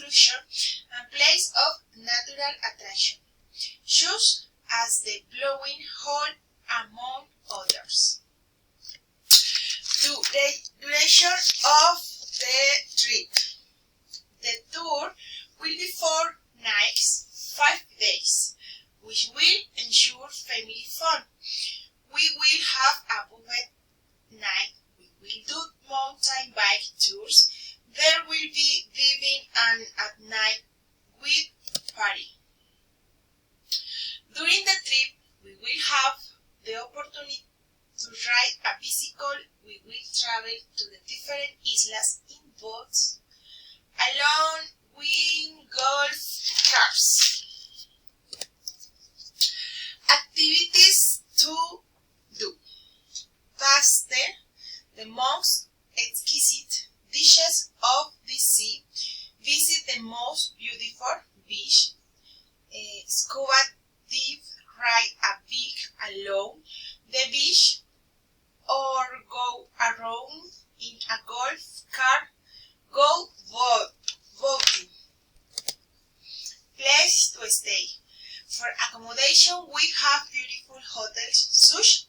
exclusion and place of natural attraction, such as the blowing hole among others. The duration of the trip. The tour will be 4 nights, 5 days, which will ensure family fun. We will have a buffet night. We will do mountain bike tours. There will be diving and at night with party. During the trip, we will have the opportunity to ride a bicycle. We will travel to the different islas in boats, along with golf cars. Activities to do. Taste the most exquisite dishes of the sea. Visit the most beautiful beach. Scuba dive, ride a big along the beach, or go around in a golf car. Go boating. Place to stay. For accommodation, we have beautiful hotels such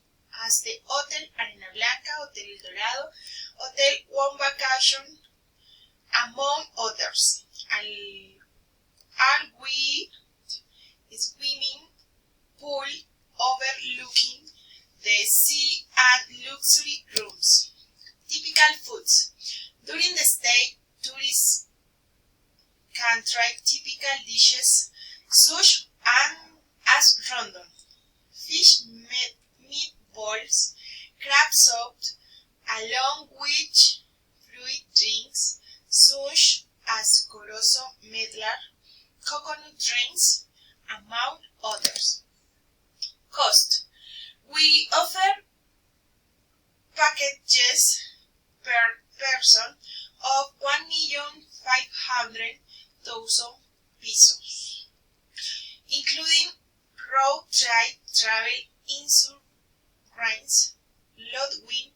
as the Hotel Arena Blanca, Hotel El Dorado, Hotel One Vacation, among others. All with swimming pool overlooking the sea and luxury rooms. Typical foods. During the stay, tourists can try typical dishes such as Rondon, fish meatballs, crab soup, along with fruit drinks such as corozo medlar, coconut drinks, among others. Cost. We offer packages per person of 1,500,000 pesos, including road travel insurance, lodging,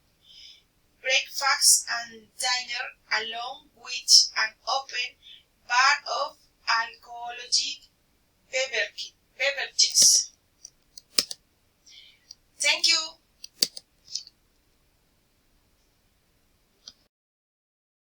breakfast and dinner, along with an open bar